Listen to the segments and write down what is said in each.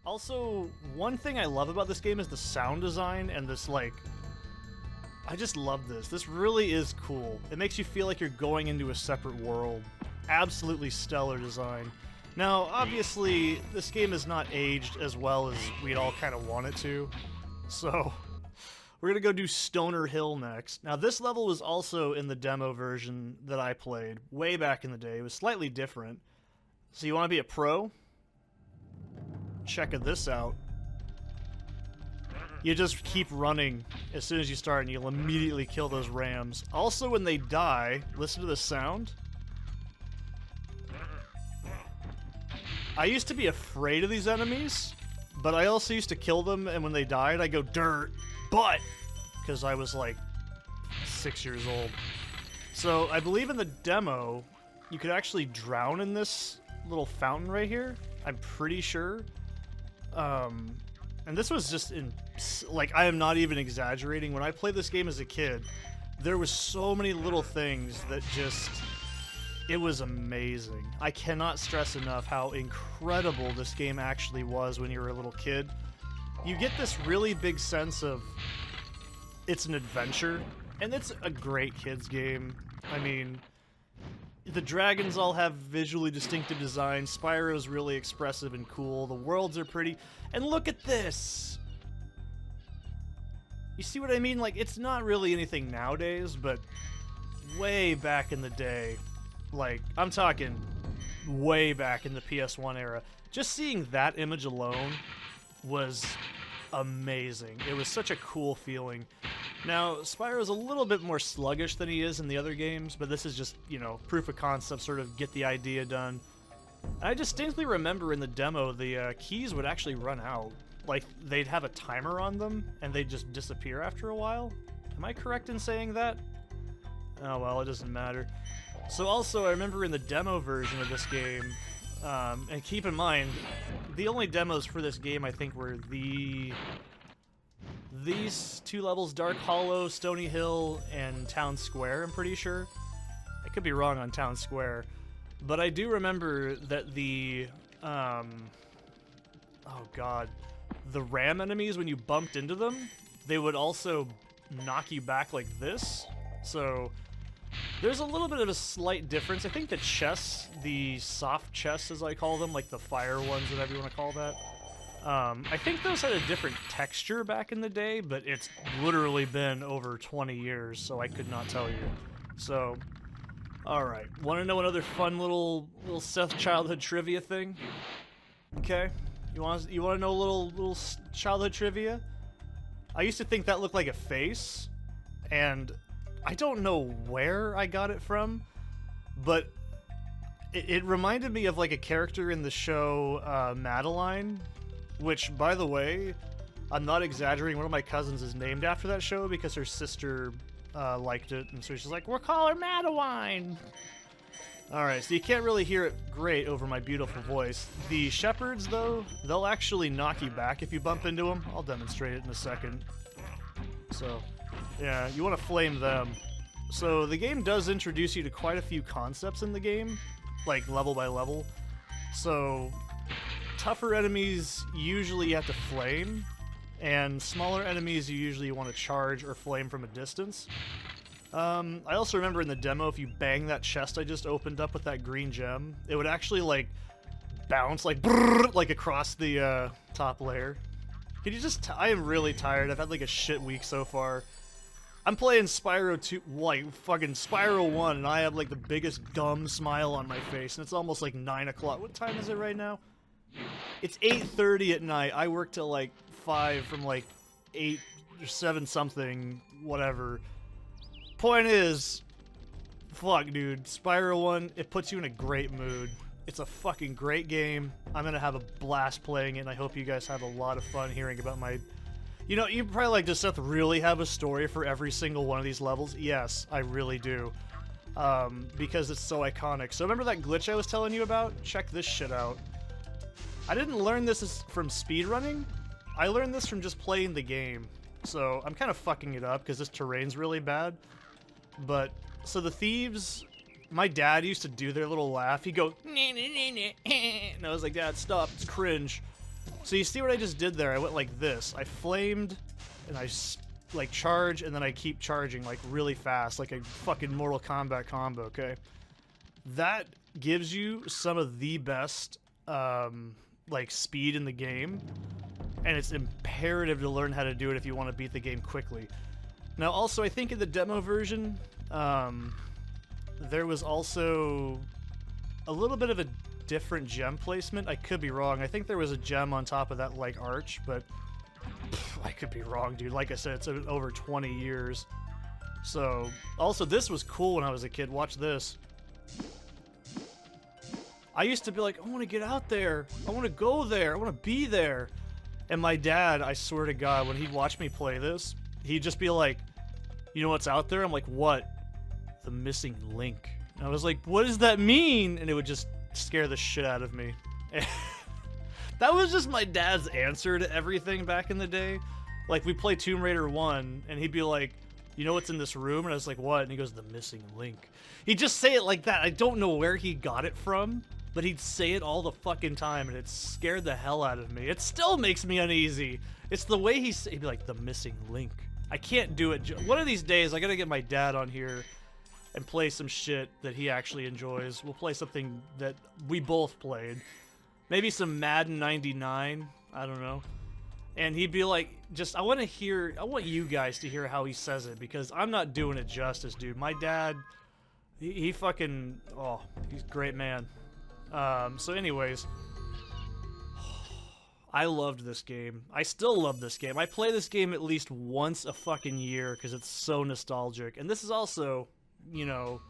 Also, one thing I love about this game is the sound design and this, like... I just love this. This really is cool. It makes you feel like you're going into a separate world. Absolutely stellar design. Now, obviously, this game is not aged as well as we'd all kind of want it to. So, we're gonna go do Stoner Hill next. Now, this level was also in the demo version that I played way back in the day. It was slightly different. So you want to be a pro? Check this out. You just keep running as soon as you start and you'll immediately kill those rams. Also, when they die, listen to the sound. I used to be afraid of these enemies, but I also used to kill them, and when they died, I go, dirt, but, because I was like 6 years old. So I believe in the demo, you could actually drown in this little fountain right here. I'm pretty sure. And this was just in, like, I am not even exaggerating. When I played this game as a kid, there was so many little things that just, it was amazing. I cannot stress enough how incredible this game actually was when you were a little kid. You get this really big sense of, it's an adventure, and it's a great kids game. I mean, the dragons all have visually distinctive designs. Spyro's really expressive and cool. The worlds are pretty. And look at this! You see what I mean? Like, it's not really anything nowadays, but way back in the day, like, I'm talking way back in the PS1 era, just seeing that image alone was amazing. It was such a cool feeling. Now, Spyro's a little bit more sluggish than he is in the other games, but this is just, you know, proof of concept, sort of get the idea done. I distinctly remember in the demo, the keys would actually run out. Like, they'd have a timer on them, and they'd just disappear after a while. Am I correct in saying that? Oh, well, it doesn't matter. So also, I remember in the demo version of this game, and keep in mind, the only demos for this game, I think, were these two levels, Dark Hollow, Stony Hill, and Town Square, I'm pretty sure. I could be wrong on Town Square. But I do remember that the, oh god, the ram enemies, when you bumped into them, they would also knock you back like this. So there's a little bit of a slight difference. I think the chests, the soft chests as I call them, like the fire ones, whatever you want to call that, I think those had a different texture back in the day, but it's literally been over 20 years, so I could not tell you. So, alright. Want to know another fun little Seth childhood trivia thing? Okay. You want to know a little childhood trivia? I used to think that looked like a face, and I don't know where I got it from, but it reminded me of like a character in the show Madeline, which, by the way, I'm not exaggerating, one of my cousins is named after that show because her sister liked it, and so she's like, we'll call her Madeline! Alright, so you can't really hear it great over my beautiful voice. The shepherds, though, they'll actually knock you back if you bump into them. I'll demonstrate it in a second. So, yeah, you want to flame them. So the game does introduce you to quite a few concepts in the game, like level by level. So tougher enemies usually you have to flame, and smaller enemies you usually want to charge or flame from a distance. I also remember in the demo, if you bang that chest I just opened up with that green gem, it would actually like bounce like brrr, like across the top layer. Could you just? I am really tired. I've had like a shit week so far. I'm playing Spyro 2, like fucking Spyro 1, and I have like the biggest dumb smile on my face, and it's almost like 9 o'clock. What time is it right now? It's 8:30 at night. I work till like 5 from like 8 or 7 something, whatever. Point is, fuck dude, Spyro 1, it puts you in a great mood. It's a fucking great game. I'm gonna have a blast playing it, and I hope you guys have a lot of fun hearing about my... You know, you'd probably like, does Seth really have a story for every single one of these levels? Yes, I really do. Because it's so iconic. So remember that glitch I was telling you about? Check this shit out. I didn't learn this from speedrunning. I learned this from just playing the game. So I'm kind of fucking it up because this terrain's really bad. But, so the thieves, my dad used to do their little laugh. He'd go, and I was like, Dad, stop, it's cringe. So you see what I just did there? I went like this. I flamed, and I like charge, and then I keep charging like really fast, like a fucking Mortal Kombat combo, okay? That gives you some of the best like speed in the game, and it's imperative to learn how to do it if you want to beat the game quickly. Now also, I think in the demo version, there was also a little bit of a different gem placement. I could be wrong. I think there was a gem on top of that like arch, but I could be wrong, dude. Like I said, it's been over 20 years. So, also this was cool when I was a kid. Watch this. I used to be like, I want to get out there. I want to go there. I want to be there. And my dad, I swear to God, when he'd watch me play this, he'd just be like, you know what's out there? I'm like, what? The missing link. And I was like, what does that mean? And it would just scare the shit out of me. That was just my dad's answer to everything back in the day. Like, we play Tomb Raider 1, and he'd be like, you know what's in this room? And I was like, what? And he goes, the missing link. He'd just say it like that. I don't know where he got it from, but he'd say it all the fucking time, and it scared the hell out of me. It still makes me uneasy. It's the way he'd be like, the missing link. I can't do it. One of these days, I gotta get my dad on here and play some shit that he actually enjoys. We'll play something that we both played. Maybe some Madden 99. I don't know. And he'd be like, I want you guys to hear how he says it, because I'm not doing it justice, dude. My dad, he fucking, oh, he's a great man. So anyways, I loved this game. I still love this game. I play this game at least once a fucking year because it's so nostalgic. And this is also, you know,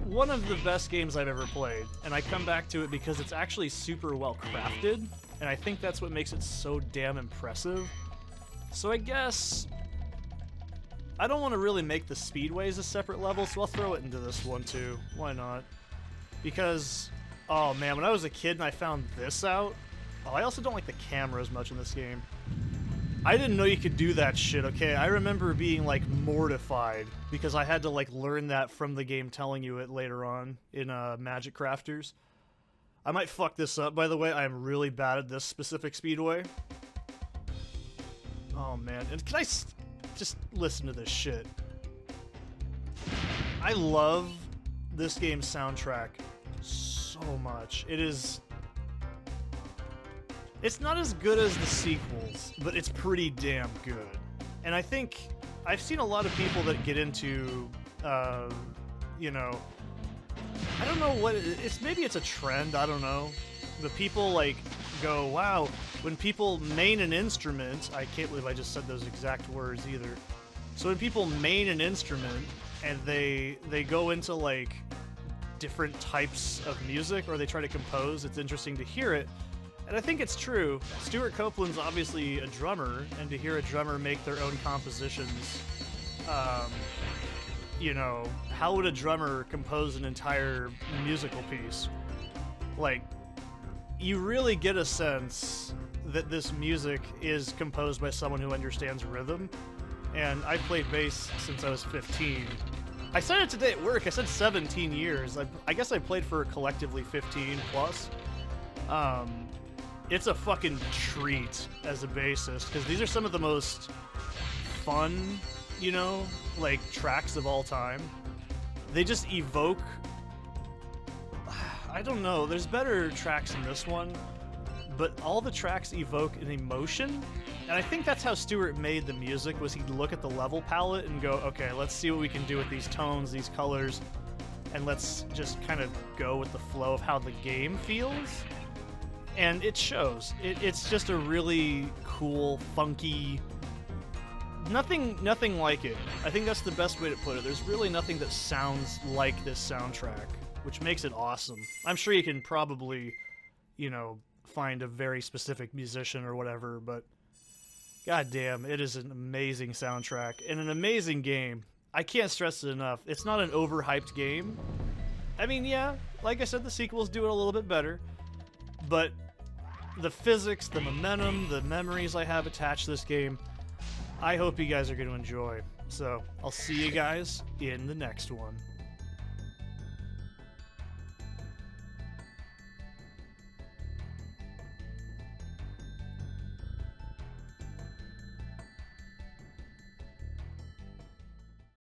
one of the best games I've ever played. And I come back to it because it's actually super well crafted. And I think that's what makes it so damn impressive. So I guess I don't want to really make the speedways a separate level, so I'll throw it into this one too. Why not? Because, oh man, when I was a kid and I found this out, oh, I also don't like the camera as much in this game. I didn't know you could do that shit, okay? I remember being, like, mortified because I had to, like, learn that from the game telling you it later on in Magic Crafters. I might fuck this up, by the way. I am really bad at this specific speedway. Oh, man. And can I just listen to this shit? I love this game's soundtrack so much. It is... It's not as good as the sequels, but it's pretty damn good. And I think I've seen a lot of people that get into, you know, I don't know what maybe it's a trend, I don't know. But people like go, wow, when people main an instrument, I can't believe I just said those exact words either. So when people main an instrument and they go into like different types of music or they try to compose, it's interesting to hear it. And I think it's true. Stuart Copeland's obviously a drummer, and to hear a drummer make their own compositions, you know, how would a drummer compose an entire musical piece? Like, you really get a sense that this music is composed by someone who understands rhythm. And I played bass since I was 15. I said it today at work. I said 17 years. I guess I played for collectively 15 plus. It's a fucking treat as a bassist, because these are some of the most fun, you know, like, tracks of all time. They just evoke... I don't know, there's better tracks in this one, but all the tracks evoke an emotion, and I think that's how Stuart made the music, was he'd look at the level palette and go, okay, let's see what we can do with these tones, these colors, and let's just kind of go with the flow of how the game feels. And it shows. It's just a really cool, funky... Nothing like it. I think that's the best way to put it. There's really nothing that sounds like this soundtrack, which makes it awesome. I'm sure you can probably, you know, find a very specific musician or whatever, but goddamn, it is an amazing soundtrack and an amazing game. I can't stress it enough. It's not an overhyped game. I mean, yeah, like I said, the sequels do it a little bit better, but the physics, the momentum, the memories I have attached to this game, I hope you guys are going to enjoy. So, I'll see you guys in the next one.